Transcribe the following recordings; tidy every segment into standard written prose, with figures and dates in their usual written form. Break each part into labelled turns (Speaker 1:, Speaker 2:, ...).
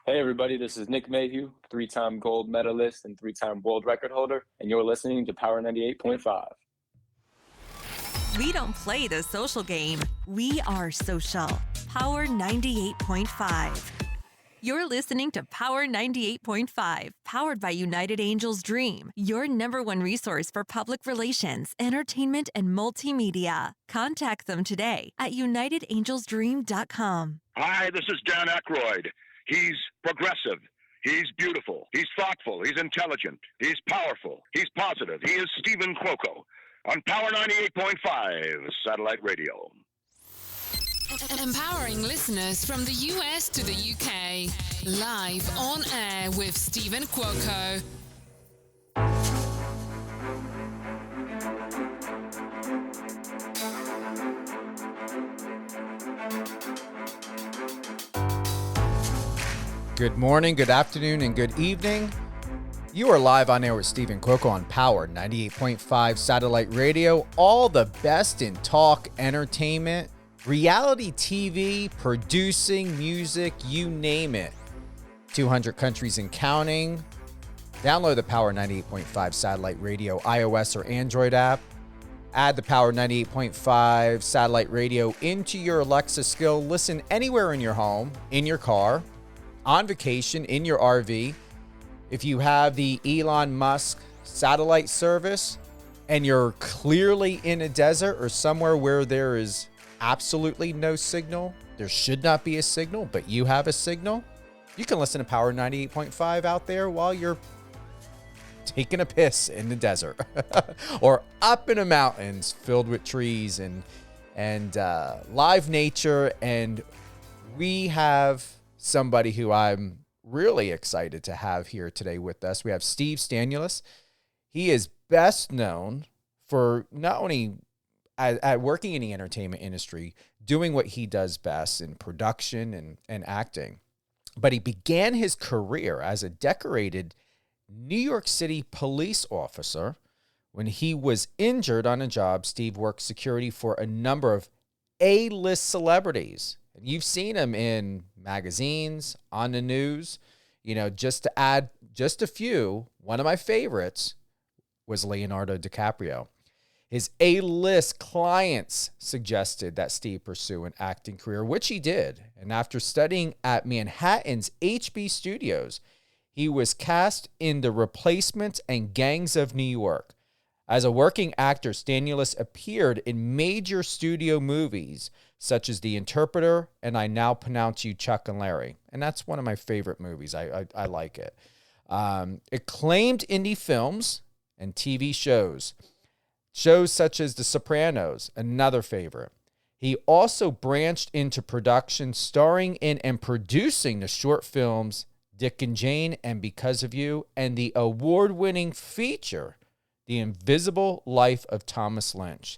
Speaker 1: Hey everybody, this is Nick Mayhew, three-time gold medalist and three-time world record holder, and you're listening to Power 98.5.
Speaker 2: We don't play the social game. We are social. Power 98.5. You're listening to Power 98.5, powered by United Angels Dream, your number one resource for public relations, entertainment, and multimedia. Contact them today at unitedangelsdream.com.
Speaker 3: Hi, this is Dan Aykroyd. He's progressive. He's beautiful. He's thoughtful. He's intelligent. He's powerful. He's positive. He is Stephen Cuoco on Power 98.5 Satellite Radio.
Speaker 4: Empowering listeners from the US to the UK. Live on air with Stephen Cuoco.
Speaker 5: Good morning, good afternoon, and good evening. You are live on air with Stephen Cuoco on Power 98.5 Satellite Radio. All the best in talk, entertainment, reality TV, producing, music, you name it. 200 countries and counting. Download the Power 98.5 Satellite Radio iOS or Android app. Add the Power 98.5 Satellite Radio into your Alexa skill. Listen anywhere in your home, in your car, on vacation, in your RV. If you have the Elon Musk satellite service and you're clearly in a desert or somewhere where there is absolutely no signal, there should not be a signal, but you have a signal, you can listen to Power 98.5 out there while you're taking a piss in the desert or up in the mountains filled with trees and live nature. And we have somebody who I'm really excited to have here today with us. We have Steve Stanulis. He is best known for not only at working in the entertainment industry, doing what he does best in production and acting, but he began his career as a decorated New York City police officer. When he was injured on a job, Steve worked security for a number of A-list celebrities. You've seen him in magazines, on the news. You know, just to add just a few, one of my favorites was Leonardo DiCaprio. His A-list clients suggested that Steve pursue an acting career, which he did. And after studying at Manhattan's HB Studios, he was cast in The Replacements and Gangs of New York. As a working actor, Stanulis appeared in major studio movies such as The Interpreter and I Now Pronounce You Chuck and Larry. And that's one of my favorite movies. I like it. Acclaimed indie films and TV shows. Shows such as The Sopranos, another favorite. He also branched into production, starring in and producing the short films Dick and Jane and Because of You, and the award-winning feature The Invisible Life of Thomas Lynch.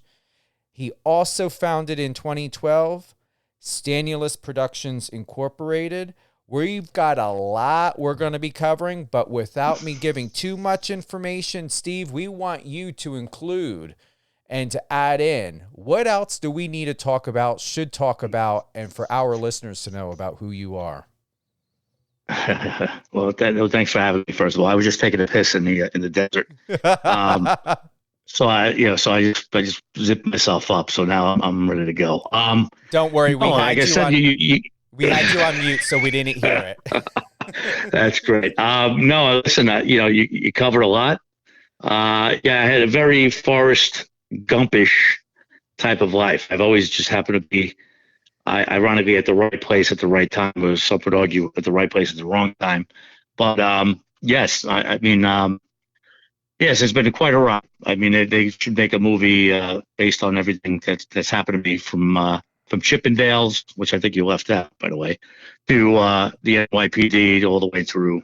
Speaker 5: He also founded in 2012 Stanulis Productions Incorporated. We've got a lot we're going to be covering, but without me giving too much information, Steve, we want you to include and to add in what else do we need to talk about, should talk about, and for our listeners to know about who you are.
Speaker 6: Well, thanks for having me. First of all, I was just taking a piss in the desert. So I just zipped myself up. So now I'm ready to go.
Speaker 5: Don't worry, we had you on mute, so we didn't hear it.
Speaker 6: That's great. No, listen, you covered a lot. I had a very Forrest Gumpish type of life. I've always just happened to be, ironically, at the right place at the right time. Or some would argue at the right place at the wrong time. But yes, yes, it's been quite a ride. I mean, they should make a movie based on everything that's happened to me from Chippendales, which I think you left out, by the way, to the NYPD all the way through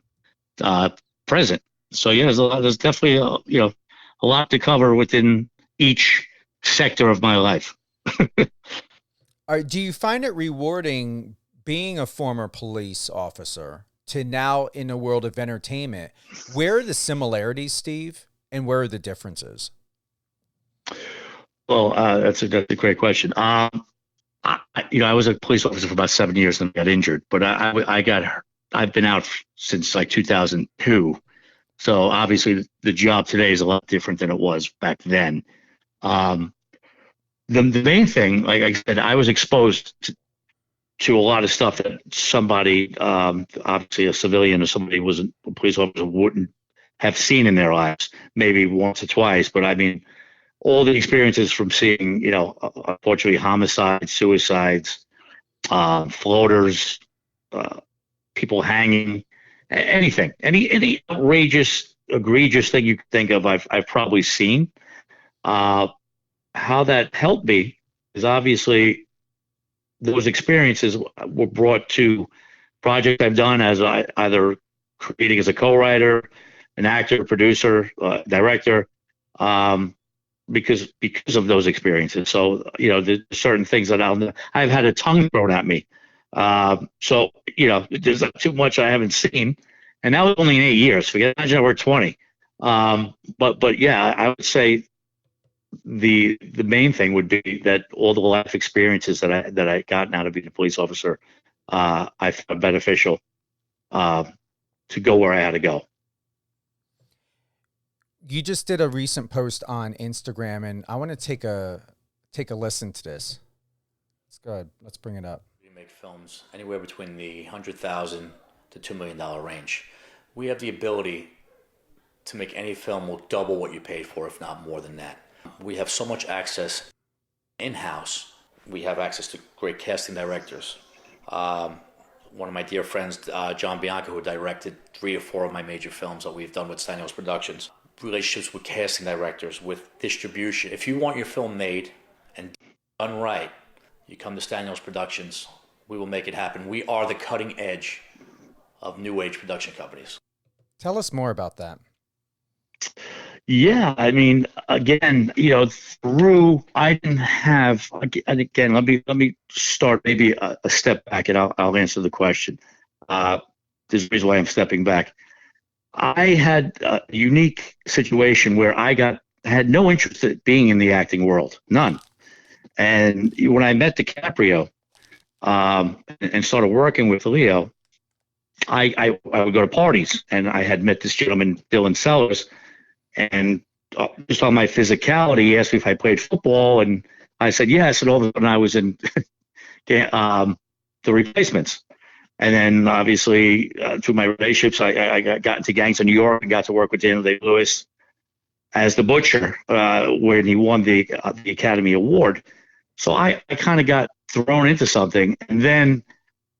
Speaker 6: present. So yeah, there's definitely a lot to cover within each sector of my life.
Speaker 5: Do you find it rewarding being a former police officer to now in the world of entertainment? Where are the similarities, Steve, and where are the differences?
Speaker 6: Well, that's a great question. I was a police officer for about 7 years and got injured, but I got I've been out since like 2002. So obviously the job today is a lot different than it was back then. The main thing, like I said, I was exposed to a lot of stuff that somebody, obviously a civilian or somebody was a police officer wouldn't have seen in their lives, maybe once or twice. But I mean, all the experiences from seeing, unfortunately, homicides, suicides, floaters, people hanging, anything, any outrageous, egregious thing you can think of, I've probably seen. How that helped me is obviously those experiences were brought to projects I've done as either creating as a co-writer, an actor, producer, director, because of those experiences. So there's certain things that I've had a tongue thrown at me. So there's not too much I haven't seen, and that was only in 8 years. Imagine we're 20. But yeah, I would say the main thing would be that all the life experiences that I got out of being a police officer, I found beneficial to go where I had to go.
Speaker 5: You just did a recent post on Instagram, and I want to take a listen to this. Let's go ahead. Let's bring it up.
Speaker 7: We make films anywhere between the $100,000 to $2 million range. We have the ability to make any film will double what you paid for, if not more than that. We have so much access in-house. We have access to great casting directors. One of my dear friends, John Bianco, who directed 3 or 4 of my major films that we've done with Stanulis Productions. Relationships with casting directors, with distribution. If you want your film made and done right, you come to Stanulis Productions. We will make it happen. We are the cutting edge of new age production companies.
Speaker 5: Tell us more about that.
Speaker 6: Yeah, I mean, again, I didn't have, and again, let me start maybe a step back, and I'll answer the question. There's a reason why I'm stepping back. I had a unique situation where I had no interest in being in the acting world, none. And when I met DiCaprio and started working with Leo, I would go to parties, and I had met this gentleman, Dylan Sellers, and just on my physicality, he asked me if I played football, and I said yes. And all of a sudden, I was in The Replacements. And then, obviously, through my relationships, I got into Gangs of New York and got to work with Daniel Day-Lewis as the Butcher, when he won the Academy Award. So I kind of got thrown into something, and then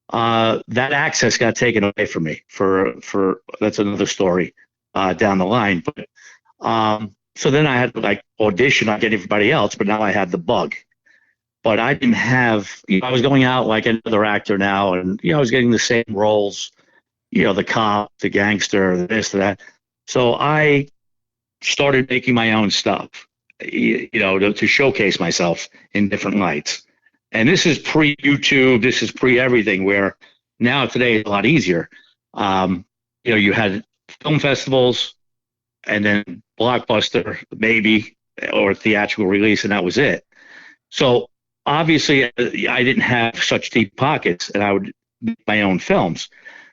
Speaker 6: that access got taken away from me. For that's another story down the line. But so then I had to audition like everybody else, but now I had the bug. But I didn't have, I was going out like another actor now, and I was getting the same roles, the cop, the gangster, the this, the that. So I started making my own stuff, to showcase myself in different lights. And this is pre-YouTube, this is pre-everything, where now today is a lot easier. You had film festivals, and then Blockbuster, maybe, or theatrical release, and that was it. So obviously, I didn't have such deep pockets, and I would make my own films.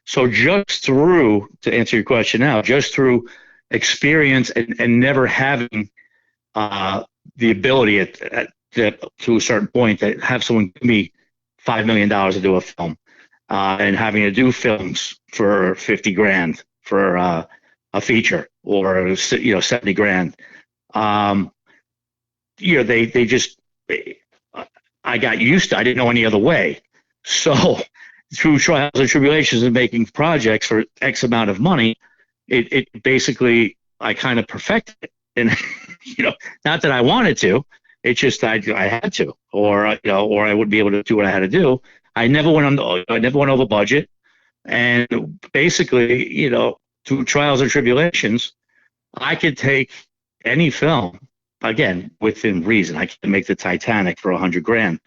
Speaker 6: So just through, to answer your question now, just through experience and never having the ability to a certain point to have someone give me $5 million to do a film, and having to do films for $50,000 for a feature, or 70 grand. They just, I got used to, I didn't know any other way. So through trials and tribulations and making projects for X amount of money, it basically, I kind of perfected it. And, not that I wanted to, it's just I had to, or I wouldn't be able to do what I had to do. I never went over budget. And basically, through trials and tribulations, I could take any film, again, within reason. I can make the Titanic for $100,000,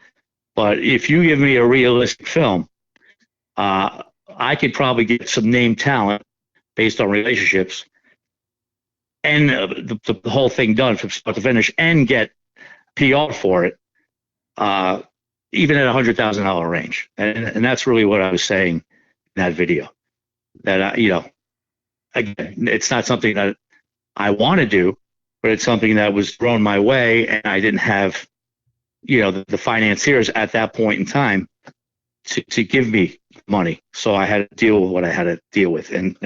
Speaker 6: but if you give me a realistic film, I could probably get some name talent based on relationships, and the whole thing done from start to finish, and get PR for it, even at $100,000 range. And that's really what I was saying in that video. that again, it's not something that I want to do, but it's something that was thrown my way, and I didn't have, the financiers at that point in time to give me money. So I had to deal with what I had to deal with, and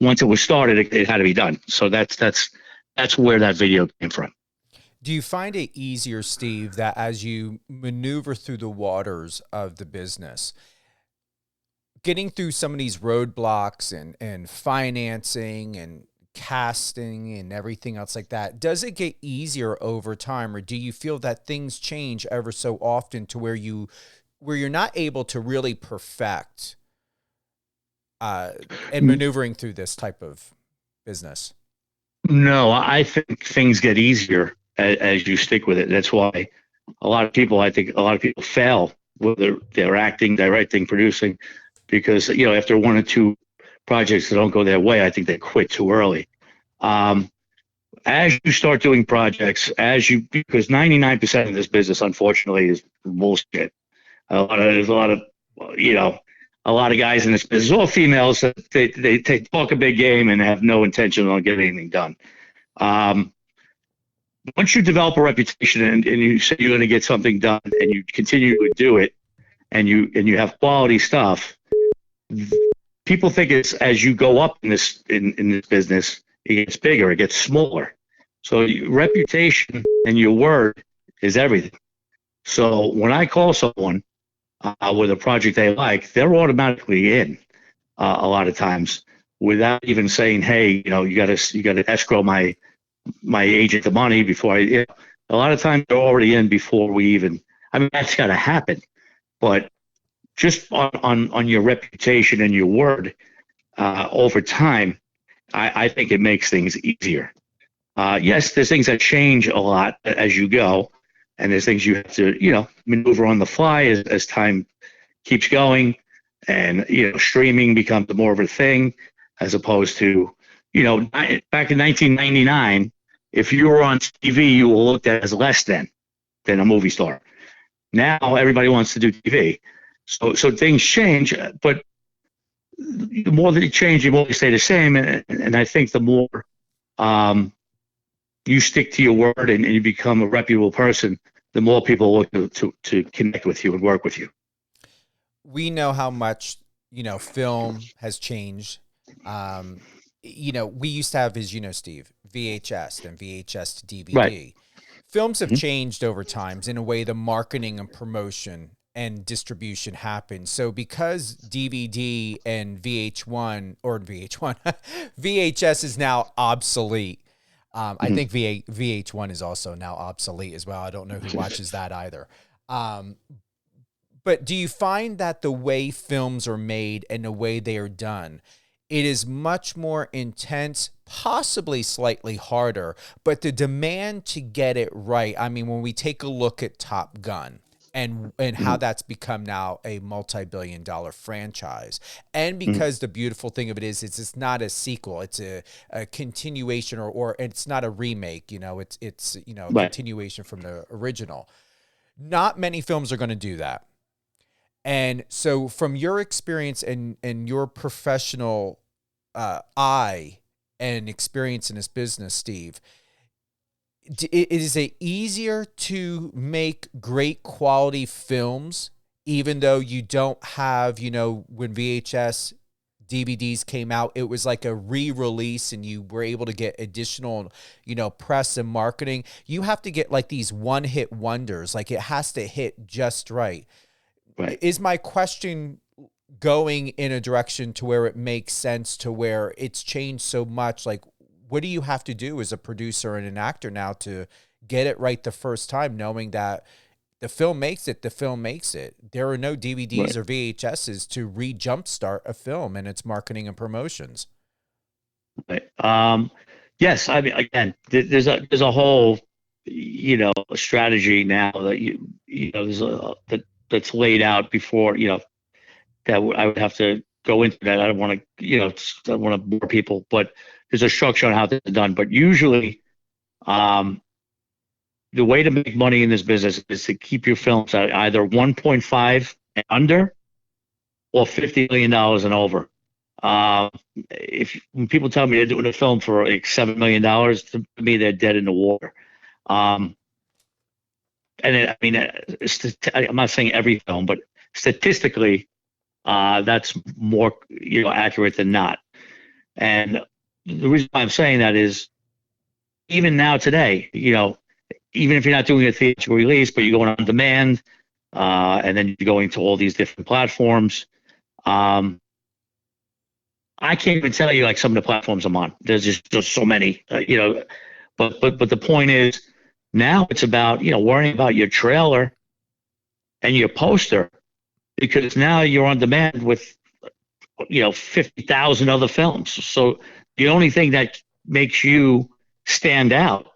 Speaker 6: once it was started, it had to be done. So that's where that video came from.
Speaker 5: Do you find it easier, Steve, that as you maneuver through the waters of the business, getting through some of these roadblocks and financing and casting and everything else like that, does it get easier over time, or do you feel that things change ever so often to where you're not able to really perfect and maneuvering through this type of business?
Speaker 6: No, I think things get easier as you stick with it. That's why I think a lot of people fail, whether they're acting, directing, producing, because after one or two projects that don't go their way, I think they quit too early. As you start doing projects, because 99% of this business, unfortunately, is bullshit. There's a lot of guys in this business, all females, they talk a big game and have no intention on getting anything done. Once you develop a reputation and you say you're going to get something done and you continue to do it, and you have quality stuff, people think it's, as you go up in this business, it gets bigger, it gets smaller. So reputation and your word is everything. So when I call someone with a project they like, they're automatically in a lot of times without even saying, hey, you got to escrow my agent the money before a lot of times they're already in before we even, that's got to happen. But just on your reputation and your word over time, I think it makes things easier. Yes, there's things that change a lot as you go, and there's things you have to, maneuver on the fly as time keeps going, and, streaming becomes more of a thing as opposed to, back in 1999, if you were on TV, you were looked at as less than a movie star. Now everybody wants to do TV. So things change, but the more that they change, the more they stay the same. And I think the more you stick to your word and you become a reputable person, the more people look to connect with you and work with you.
Speaker 5: We know how much, film has changed. We used to have, as Steve, VHS and VHS to DVD.
Speaker 6: Right.
Speaker 5: Films have changed over times in a way the marketing and promotion and distribution happens. So because DVD and VHS is now obsolete. I think VH1 is also now obsolete as well. I don't know who watches that either. But do you find that the way films are made and the way they are done, it is much more intense, possibly slightly harder, but the demand to get it right. When we take a look at Top Gun and how that's become now a multi-billion-dollar franchise, and because the beautiful thing of it is it's not a sequel, it's a continuation, or it's not a remake. It's a continuation from the original. Not many films are going to do that. And so from your experience and your professional eye and experience in this business, Steve, is it easier to make great quality films, even though you don't have, when VHS DVDs came out, it was like a re-release and you were able to get additional, press and marketing. You have to get like these one-hit wonders. Like it has to hit just right.
Speaker 6: Right.
Speaker 5: Is my question going in a direction to where it makes sense, to where it's changed so much? Like, what do you have to do as a producer and an actor now to get it right the first time, knowing that the film makes it, There are no DVDs or VHSs to re-jumpstart a film and its marketing and promotions.
Speaker 6: Right. Yes. Again, there's a whole, strategy now that that's laid out before, that I would have to go into that. I don't want to, I don't want to bore people, but there's a structure on how this is done. But usually, the way to make money in this business is to keep your films at either 1.5 and under or $50 million and over. When people tell me they're doing a film for like $7 million, to me they're dead in the water. I'm not saying every film, but statistically, that's more accurate than not. And the reason why I'm saying that is, even now today, even if you're not doing a theatrical release, but you're going on demand, and then you're going to all these different platforms. I can't even tell you like some of the platforms I'm on. There's so many, But the point is, now it's about worrying about your trailer and your poster, because now you're on demand with 50,000 other films. So the only thing that makes you stand out,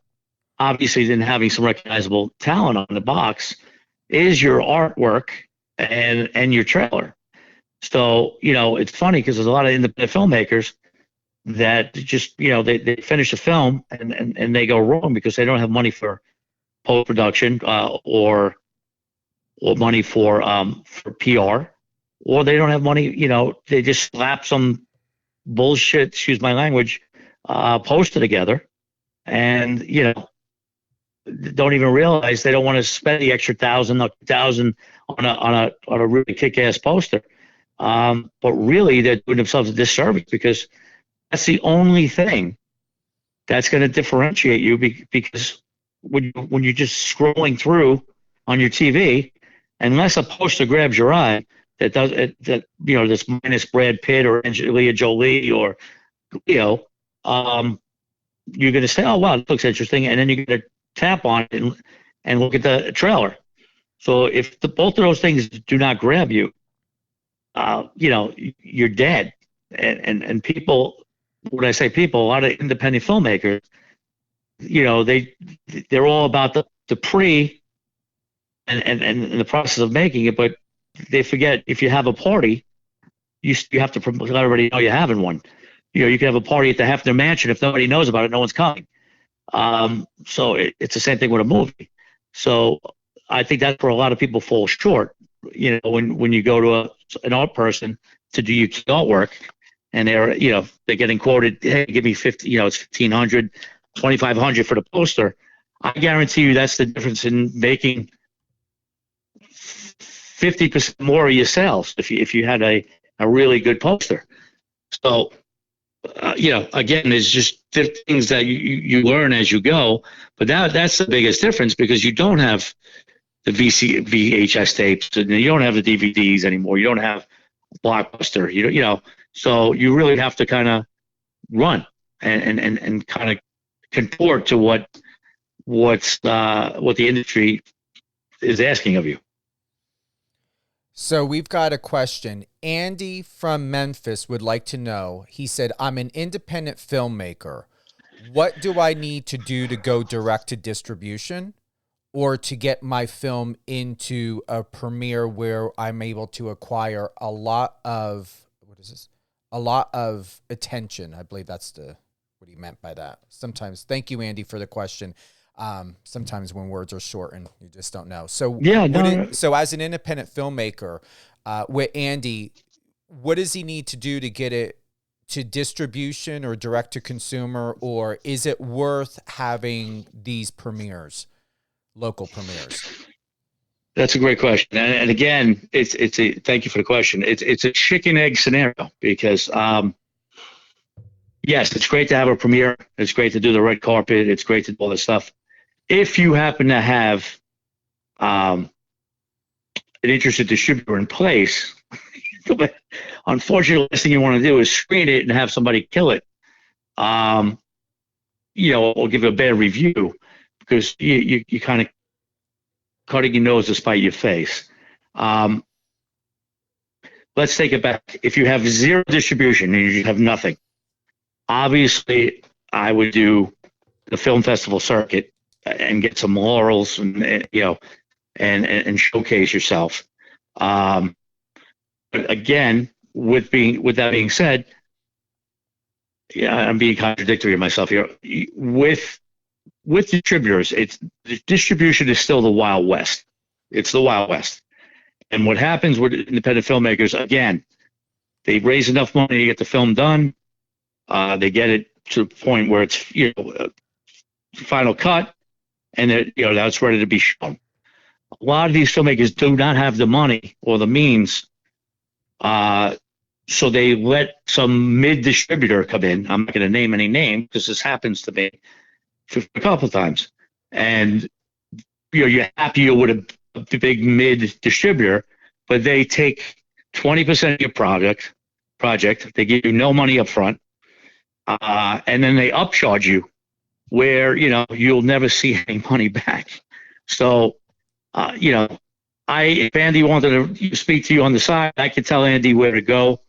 Speaker 6: obviously, than having some recognizable talent on the box, is your artwork and your trailer. So it's funny because there's a lot of independent filmmakers that just they finish a film and they go wrong because they don't have money for post-production or money for PR, or they don't have money. They just slap some bullshit, excuse my language, poster together, and don't even realize they don't want to spend the extra $1,000 on a really kick-ass poster. But really, they're doing themselves a disservice, because that's the only thing that's going to differentiate you. Because when you're just scrolling through on your TV, unless a poster grabs your eye this minus Brad Pitt or Angelina Jolie or you're going to say, "Oh wow, that looks interesting," and then you're going to tap on it and look at the trailer. So if both of those things do not grab you, you're dead. And people, when I say people, a lot of independent filmmakers, they're all about the pre and the process of making it, but they forget, if you have a party, you have to let everybody know you're having one. You can have a party at the Hefner Mansion. If nobody knows about it, no one's coming. So it's the same thing with a movie. So I think that's where a lot of people fall short. When you go to an art person to do your artwork, and they're getting quoted, "Hey, give me 50, it's 1,500, 2,500 for the poster." I guarantee you that's the difference in making 50% more of your sales if you had a really good poster. So again, there's just things that you learn as you go, but that's the biggest difference, because you don't have the VHS tapes, and you don't have the DVDs anymore. You don't have Blockbuster. So you really have to kind of run and kind of contort to what the industry is asking of you.
Speaker 5: So we've got a question. Andy from Memphis would like to know. He said, "I'm an independent filmmaker. What do I need to do to go direct to distribution, or to get my film into a premiere where I'm able to acquire a lot of attention?" I believe that's what he meant by that. Sometimes, thank you, Andy, for the question. Sometimes when words are shortened, you just don't know. So so as an independent filmmaker, with Andy, what does he need to do to get it to distribution or direct to consumer, or is it worth having these premieres, local premieres?
Speaker 6: That's a great question, and again, thank you for the question. It's a chicken egg scenario, because yes, it's great to have a premiere. It's great to do the red carpet. It's great to do all this stuff. If you happen to have an interested distributor in place, unfortunately, the last thing you want to do is screen it and have somebody kill it, or give a bad review, because you kind of cutting your nose to spite your face. Let's take it back. If you have zero distribution and you have nothing, obviously I would do the film festival circuit and get some laurels and showcase yourself. But again, with that being said, I'm being contradictory of myself here. With distributors, the distribution is still the Wild West. It's the Wild West. And what happens with independent filmmakers, again, They raise enough money to get the film done. They get it to the point where it's final cut, and now it's ready to be shown. A lot of these filmmakers do not have the money or the means, so they let some mid distributor come in. I'm not going to name any name because this happens to me a couple of times, and you're happy with a big mid distributor, but they take 20% of your project. They give you no money up front, and then they upcharge you where you'll never see any money back. So if Andy wanted to speak to you on the side, I could tell Andy where to go,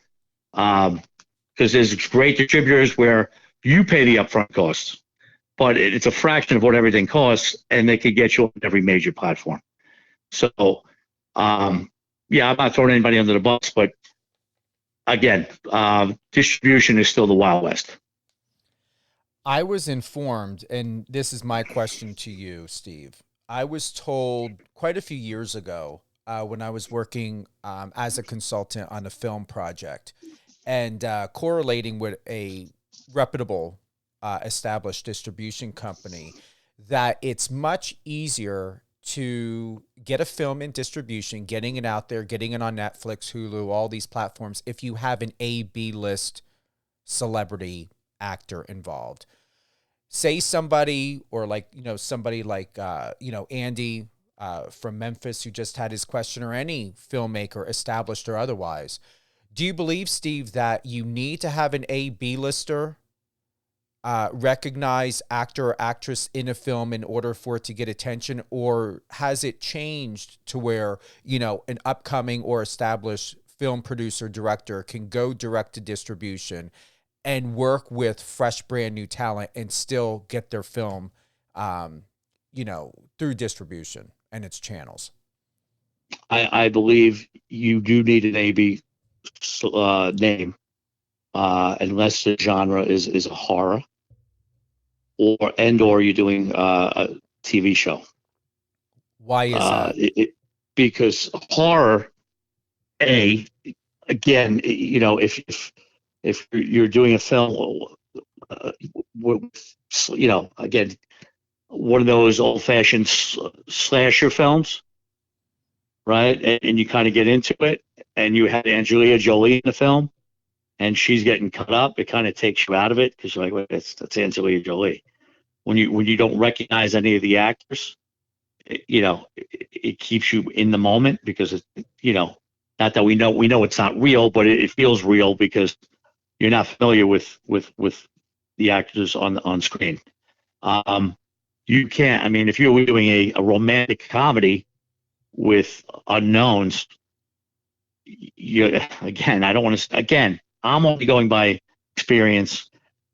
Speaker 6: because there's great distributors where you pay the upfront costs, but it's a fraction of what everything costs, and they could get you on every major platform. So, I'm not throwing anybody under the bus, but again, distribution is still the Wild West.
Speaker 5: I was informed, and this is my question to you, Steve. I was told quite a few years ago when I was working as a consultant on a film project and correlating with a reputable established distribution company, that it's much easier to get a film in distribution, getting it out there, getting it on Netflix, Hulu, all these platforms, if you have an A/B list celebrity actor involved. Say somebody, or somebody like Andy from Memphis, who just had his question, or any filmmaker, established or otherwise. Do you believe, Steve, that you need to have an A/B lister recognize actor or actress in a film in order for it to get attention? Or has it changed to where, an upcoming or established film producer, director can go direct to distribution and work with fresh, brand new talent and still get their film, through distribution and its channels?
Speaker 6: I believe you do need an A/B name, unless the genre is a horror, or you're doing a TV show.
Speaker 5: Why is that?
Speaker 6: Because horror, again, if you're doing a film, again, one of those old-fashioned slasher films, right? And you kind of get into it, and you had Angelina Jolie in the film, and she's getting cut up. It kind of takes you out of it because you're like, wait, that's Angelina Jolie. When you don't recognize any of the actors, it keeps you in the moment, because not that we know it's not real, but it feels real because you're not familiar with the actors on screen. You can't. I mean, if you're doing a romantic comedy with unknowns, again, I don't want to. Again, I'm only going by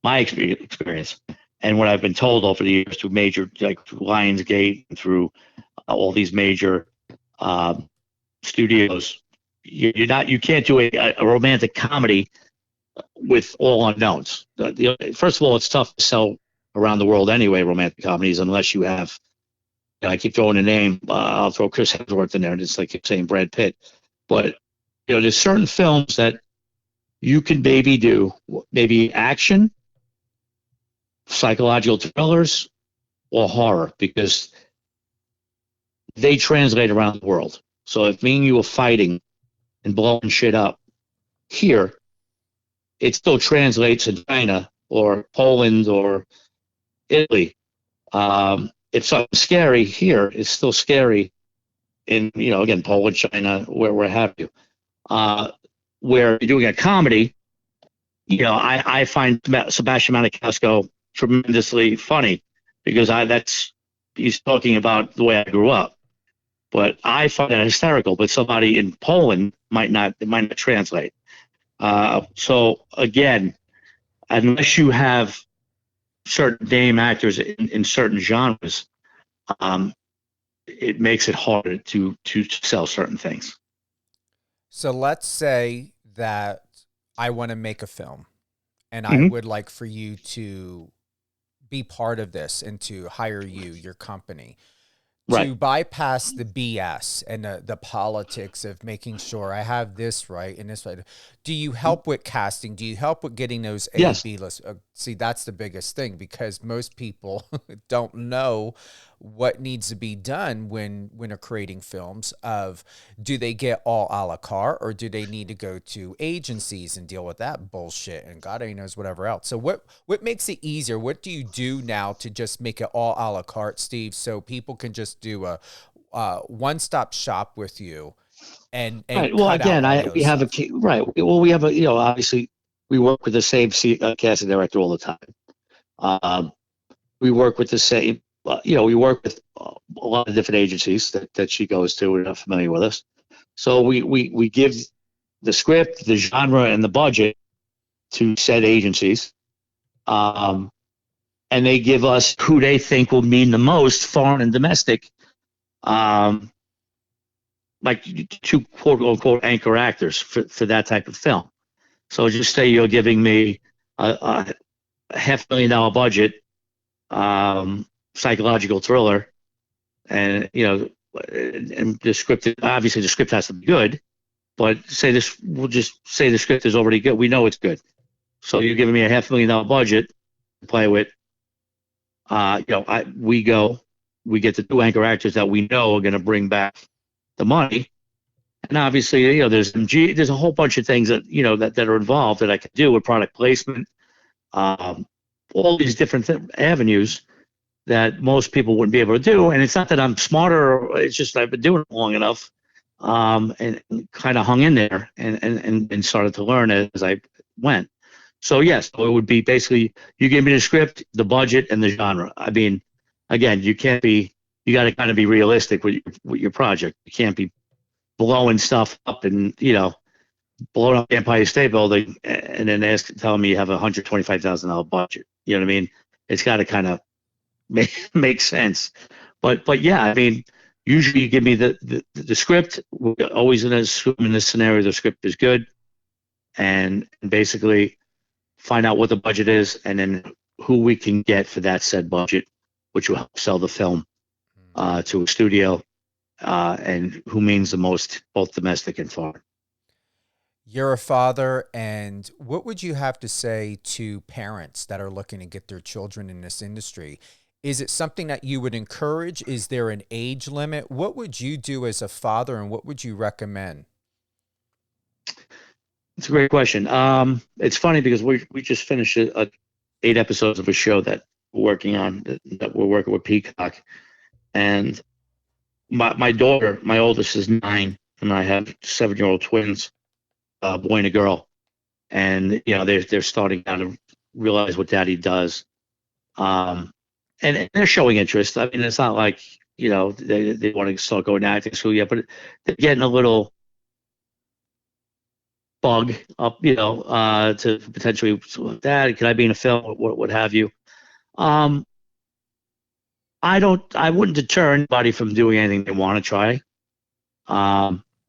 Speaker 6: my experience, and what I've been told over the years through major, like through Lionsgate and through all these major studios. You can't do a romantic comedy with all unknowns. First of all, it's tough to sell around the world anyway, romantic comedies, unless you have, I keep throwing a name, I'll throw Chris Hemsworth in there, and it's like keep saying Brad Pitt. But, there's certain films that you can maybe do, maybe action, psychological thrillers, or horror, because they translate around the world. So if me and you are fighting and blowing shit up here, it still translates in China or Poland or Italy. If something's scary here, it's still scary in, again, Poland, China, where have you. Where you're doing a comedy, I find Sebastian Maniscalco tremendously funny, because he's talking about the way I grew up. But I find that hysterical, but somebody in Poland might not translate. So again, unless you have certain name actors in certain genres, it makes it harder to sell certain things.
Speaker 5: So let's say that I want to make a film, and I would like for you to be part of this and to hire you, your company. to bypass the BS and the politics of making sure I have this right and this right. Do you help with casting? Do you help with getting those A,
Speaker 6: Yes.
Speaker 5: B lists? See, that's the biggest thing, because most people don't know what needs to be done when are creating films. Of, do they get all a la carte, or do they need to go to agencies and deal with that bullshit and God only knows whatever else? So what makes it easier? What do you do now to just make it all a la carte, Steve, so people can just do a one-stop shop with you and
Speaker 6: Right. Well,
Speaker 5: cut
Speaker 6: again,
Speaker 5: out all the
Speaker 6: we
Speaker 5: other
Speaker 6: have
Speaker 5: stuff?
Speaker 6: right. Well, we have a, obviously we work with the same casting director all the time. We work with the same, we work with a lot of different agencies that she goes to and are familiar with us. So we give the script, the genre, and the budget to said agencies. And they give us who they think will mean the most, foreign and domestic, like two quote unquote anchor actors for that type of film. So just say you're giving me a $500,000 budget, psychological thriller, and and the script, obviously the script has to be good, but we'll just say the script is already good. We know it's good. So you're giving me a $500,000 budget to play with. We get the two anchor actors that we know are going to bring back the money. And obviously, there's a whole bunch of things that, that are involved that I can do with product placement, all these different avenues that most people wouldn't be able to do. And it's not that I'm smarter, it's just I've been doing it long enough, and kind of hung in there and started to learn as I went. So yes, it would be basically, you give me the script, the budget, and the genre. I mean, again, you got to kind of be realistic with your project. You can't be blowing stuff up and, blowing up the Empire State Building and then telling me you have a $125,000 budget. You know what I mean? It's got to kind of make sense. But yeah, I mean, usually you give me the script. We're always going to assume in this scenario the script is good, and basically find out what the budget is, and then who we can get for that said budget, which will help sell the film to a studio, and who means the most, both domestic and foreign.
Speaker 5: You're a father, and what would you have to say to parents that are looking to get their children in this industry? Is it something that you would encourage? Is there an age limit? What would you do as a father, and what would you recommend?
Speaker 6: It's a great question. It's funny because we just finished 8 episodes of a show that we're working on, that we're working with Peacock, and my daughter, my oldest, is 9, and I have 7-year-old twins, a boy and a girl, and they're starting now to realize what Daddy does, and they're showing interest. I mean, it's not like they want to start going to acting school yet, but they're getting a little bug up, to potentially, Dad, can I be in a film? What have you? I wouldn't deter anybody from doing anything they want to try.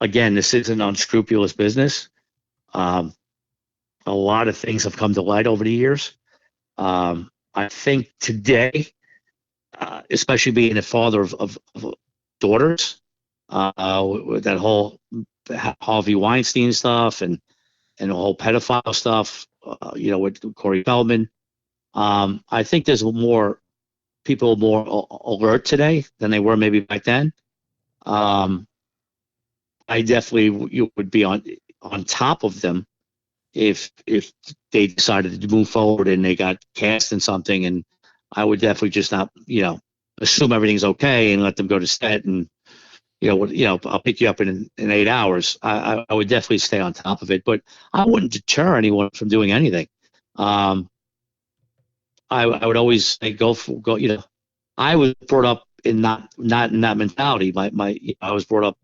Speaker 6: Again, this is an unscrupulous business. A lot of things have come to light over the years. I think today, especially being a father of daughters, with that whole Harvey Weinstein stuff and the whole pedophile stuff, with Corey Feldman, I think there's people more alert today than they were maybe back then. I definitely would be on top of them if they decided to move forward and they got cast in something, and I would definitely just not assume everything's okay and let them go to set and I'll pick you up in 8 hours. I would definitely stay on top of it, but I wouldn't deter anyone from doing anything. I would always say go. I was brought up in not in that mentality. I was brought up.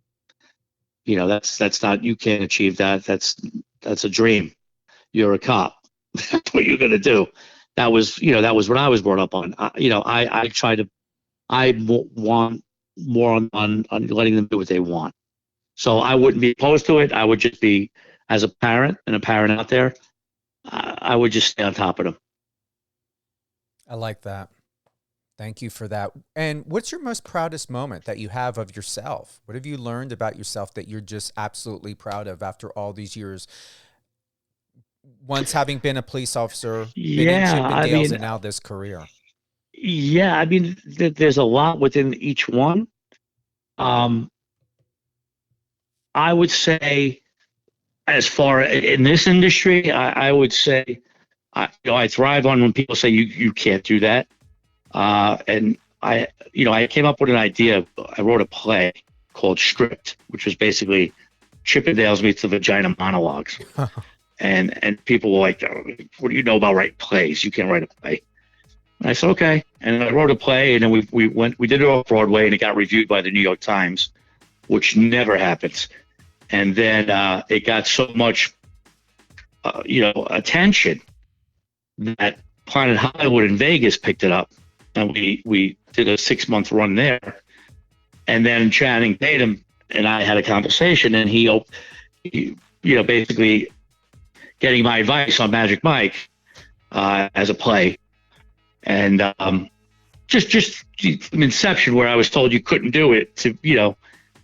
Speaker 6: That's not, you can't achieve that. That's a dream. You're a cop. That's what you're gonna do. That was what I was brought up on. I want more on letting them do what they want. So I wouldn't be opposed to it. I would just be, as a parent and a parent out there, I would just stay on top of them.
Speaker 5: I like that. Thank you for that. And what's your most proudest moment that you have of yourself? What have you learned about yourself that you're just absolutely proud of after all these years? Once having been a police officer, been in Chippendales, and now this career.
Speaker 6: Yeah, I mean, there's a lot within each one. I would say, as far in this industry, I would say, I thrive on when people say you can't do that. And I came up with an idea. I wrote a play called Stripped, which was basically Chippendales meets the Vagina Monologues. and people were like, what do you know about writing plays? You can't write a play. And I said, okay. And I wrote a play, and then we did it off Broadway, and it got reviewed by the New York Times, which never happens. And then it got so much, attention that Planet Hollywood in Vegas picked it up, and we did a 6-month run there. And then Channing Tatum and I had a conversation, and he basically getting my advice on Magic Mike as a play, and just from inception, where I was told you couldn't do it, to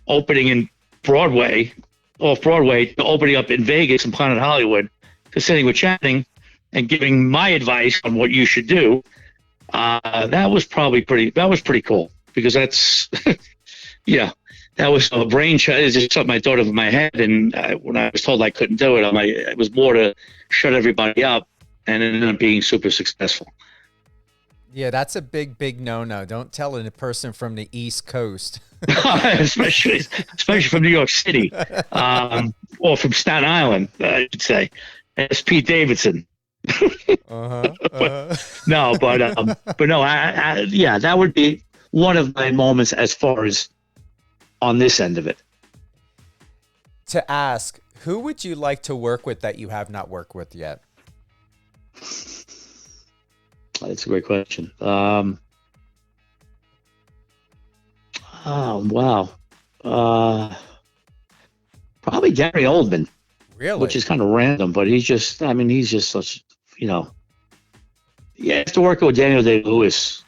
Speaker 6: opening in Broadway, off Broadway, to opening up in Vegas and Planet Hollywood, to sitting with Channing and giving my advice on what you should do. That was pretty cool, because that's that was a brainchild. It's just something I thought of in my head, and when I was told I couldn't do it, it was more to shut everybody up, and it ended up being super successful.
Speaker 5: Yeah, that's a big no-no. Don't tell a person from the East Coast.
Speaker 6: especially from New York City, or from Staten Island, I should say. It's Pete Davidson. No, but no, that would be one of my moments as far as on this end of it.
Speaker 5: To ask, who would you like to work with that you have not worked with yet?
Speaker 6: That's a great question. Oh, wow. Probably Gary Oldman.
Speaker 5: Really?
Speaker 6: Which is kind of random, but he's just such, Yeah, after working with Daniel Day-Lewis,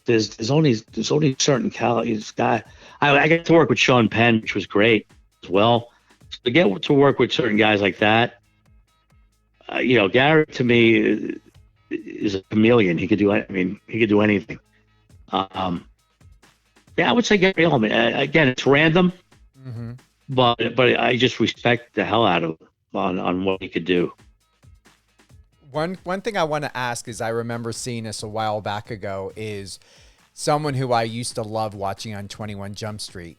Speaker 6: there's only certain guy. I got to work with Sean Penn, which was great as well. So to get to work with certain guys like that, Gary to me is a chameleon. He could do anything. I would say Gary Oldman. Again, it's random, but I just respect the hell out of him on what he could do.
Speaker 5: One thing I want to ask is, I remember seeing this a while back ago, is someone who I used to love watching on 21 Jump Street.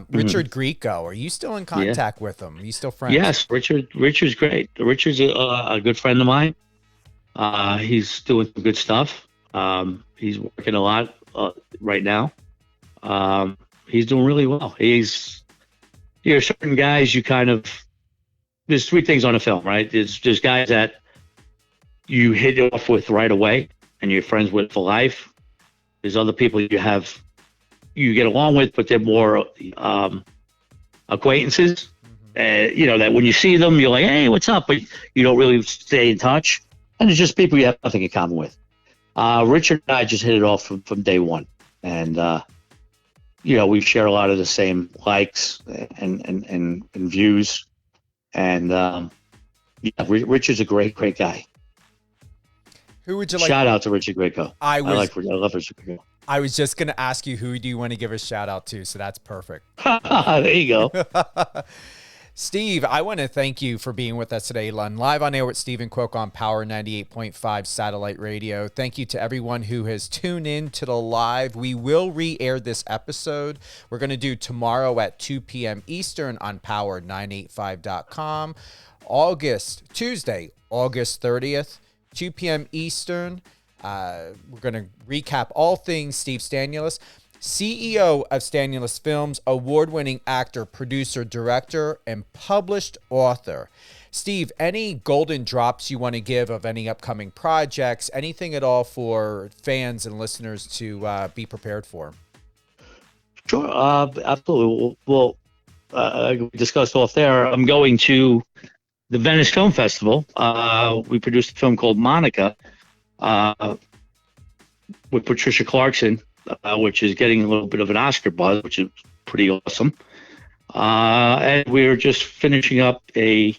Speaker 5: Richard Grieco. Are you still in contact with him? Are you still friends?
Speaker 6: Yes, Richard's great. Richard's a good friend of mine. He's doing some good stuff. He's working a lot right now. He's doing really well. He's, certain guys there's three things on a film, right? There's guys that you hit it off with right away and you're friends with for life. There's other people you get along with, but they're more acquaintances. That when you see them, you're like, hey, what's up? But you don't really stay in touch. And it's just people you have nothing in common with. Richard and I just hit it off from day one. And, we share a lot of the same likes and views. And, Richard's a great guy.
Speaker 5: Who would you like?
Speaker 6: Shout out to Richard Grieco. I love Richard Grieco.
Speaker 5: I was just going to ask you, who do you want to give a shout out to? So that's perfect.
Speaker 6: There you go.
Speaker 5: Steve, I want to thank you for being with us today on Live on Air with Stephen Quoke on Power 98.5 Satellite Radio. Thank you to everyone who has tuned in to the live. We will re-air this episode. We're going to do tomorrow at 2 p.m. Eastern on power985.com. Tuesday, August 30th, 2 p.m. Eastern. We're going to recap all things Steve Stanulis, CEO of Stanulis Films, award-winning actor, producer, director, and published author. Steve, any golden drops you want to give of any upcoming projects, anything at all for fans and listeners to be prepared for?
Speaker 6: Sure, absolutely. Well, we discussed off there, I'm going to the Venice Film Festival. We produced a film called Monica, with Patricia Clarkson, which is getting a little bit of an Oscar buzz, which is pretty awesome. And we're just finishing up a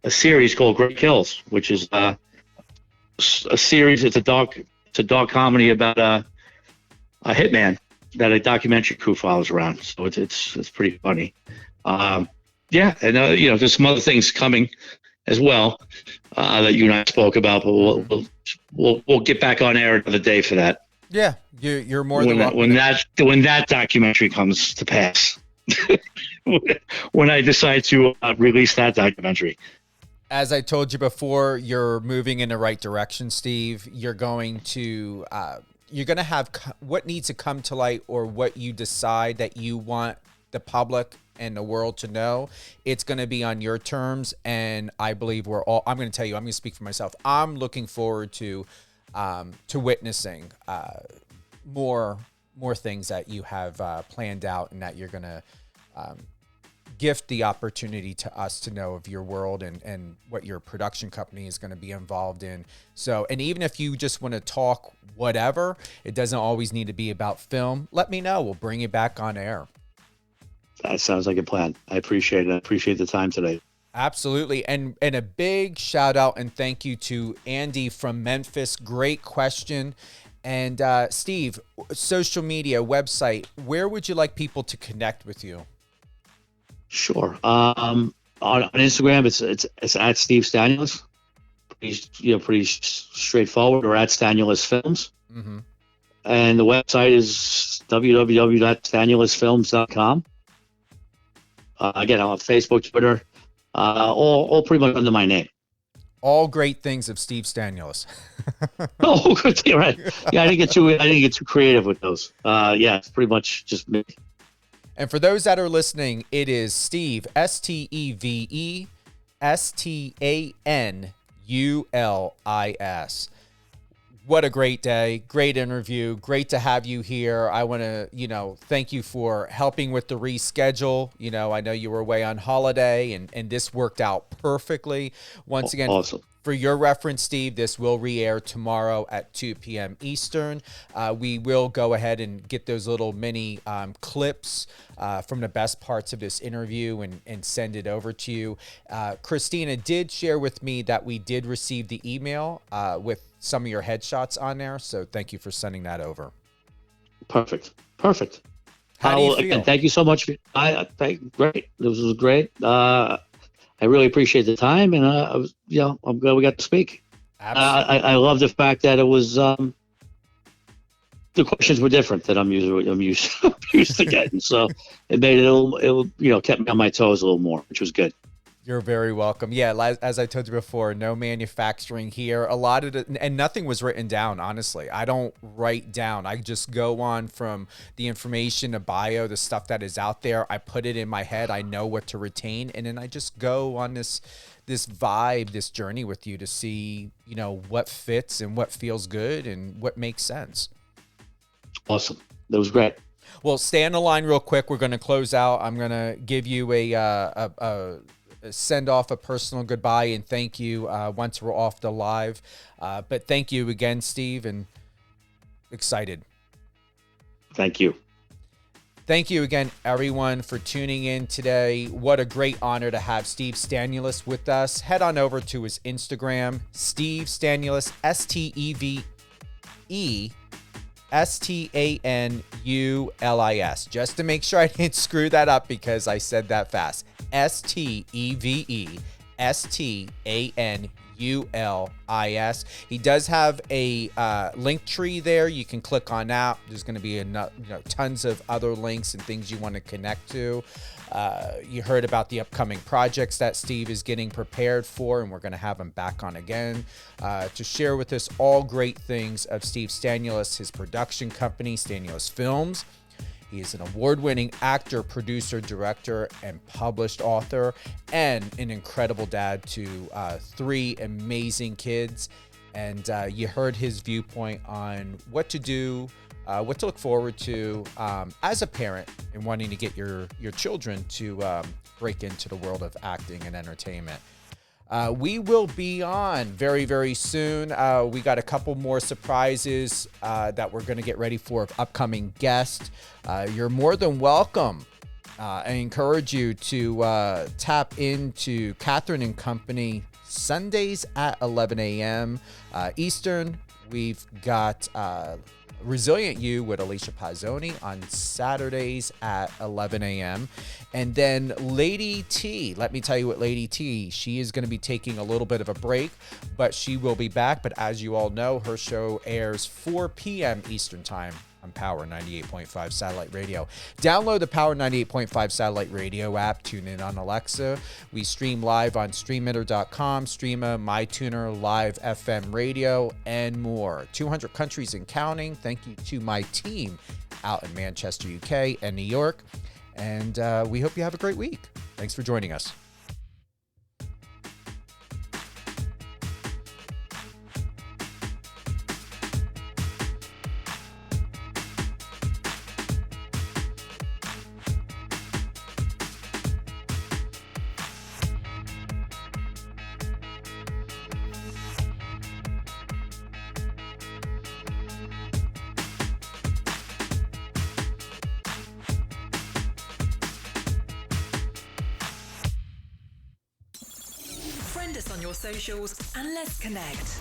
Speaker 6: series called Great Kills, which is a series. It's a dark comedy about a hitman that a documentary crew follows around. So it's pretty funny. Yeah, and there's some other things coming as well that you and I spoke about, but we'll get back on air another day for that.
Speaker 5: Yeah, you're more than welcome.
Speaker 6: When that documentary comes to pass, when I decide to release that documentary.
Speaker 5: As I told you before, you're moving in the right direction, Steve. You're going to have what needs to come to light, or what you decide that you want the public and the world to know. It's going to be on your terms, and I believe I'm going to tell you, I'm going to speak for myself. I'm looking forward to witnessing more things that you have planned out, and that you're going to gift the opportunity to us to know of your world and what your production company is going to be involved in. So, and even if you just want to talk whatever, it doesn't always need to be about film. Let me know. We'll bring you back on air.
Speaker 6: That sounds like a plan. I appreciate it. I appreciate the time today.
Speaker 5: Absolutely. And a big shout out and thank you to Andy from Memphis. Great question. And Steve, social media, website, where would you like people to connect with you?
Speaker 6: Sure. On Instagram, it's at Steve Stanulis. Pretty straightforward, or at Stanulis Films.
Speaker 5: Mm-hmm.
Speaker 6: And the website is www.stanulisfilms.com. Again, I'm on Facebook, Twitter, all pretty much under my name.
Speaker 5: All great things of Steve Stanulis.
Speaker 6: Oh, good. You're right. Yeah, I didn't get too creative with those. Yeah, it's pretty much just me.
Speaker 5: And for those that are listening, it is Steve, SteveStanulis. What a great day. Great interview. Great to have you here. I want to, thank you for helping with the reschedule. I know you were away on holiday, and this worked out perfectly. Once again,
Speaker 6: awesome.
Speaker 5: For your reference, Steve, this will re-air tomorrow at 2 p.m. Eastern. We will go ahead and get those little mini clips from the best parts of this interview and send it over to you. Christina did share with me that we did receive the email with some of your headshots on there. So thank you for sending that over.
Speaker 6: Perfect.
Speaker 5: How do you feel?
Speaker 6: Again, thank you so much. Great. This was great. I really appreciate the time, and I'm glad we got to speak.
Speaker 5: Absolutely.
Speaker 6: I love the fact that it was the questions were different that I'm used to getting, so it made it kept me on my toes a little more, which was good.
Speaker 5: You're very welcome. Yeah, as I told you before, no manufacturing here. A lot of it, and nothing was written down, honestly. I don't write down. I just go on from the information, the bio, the stuff that is out there. I put it in my head. I know what to retain, and then I just go on this vibe, this journey with you to see, what fits and what feels good and what makes sense.
Speaker 6: Awesome. That was great.
Speaker 5: Well, stay on the line real quick. We're going to close out. I'm going to give you a send off a personal goodbye and thank you once we're off the live. But thank you again, Steve, and excited.
Speaker 6: Thank you.
Speaker 5: Thank you again, everyone, for tuning in today. What a great honor to have Steve Stanulis with us. Head on over to his Instagram, Steve Stanulis, SteveStanulis, just to make sure I didn't screw that up because I said that fast. SteveStanulis. He does have a link tree there. You can click on that. There's going to be tons of other links and things you want to connect to. You heard about the upcoming projects that Steve is getting prepared for, and we're going to have him back on again to share with us all great things of Steve Stanulis, his production company, Stanulis Films. He is an award-winning actor, producer, director, and published author, and an incredible dad to 3 amazing kids. And you heard his viewpoint on what to do, what to look forward to as a parent and wanting to get your children to break into the world of acting and entertainment. We will be on very, very soon. We got a couple more surprises that we're going to get ready for upcoming guests. You're more than welcome. I encourage you to tap into Catherine and Company Sundays at 11 a.m. Eastern. We've got Resilient You with Alicia Pazzoni on Saturdays at 11 a.m. And then Lady T, let me tell you what Lady T, she is going to be taking a little bit of a break, but she will be back. But as you all know, her show airs 4 p.m. Eastern Time on Power 98.5 Satellite Radio. Download the Power 98.5 Satellite Radio app. Tune in on Alexa. We stream live on streamitter.com, Streama, MyTuner, Live FM Radio, and more. 200 countries and counting. Thank you to my team out in Manchester, UK, and New York. And we hope you have a great week. Thanks for joining us.
Speaker 2: Friend us on your socials and let's connect.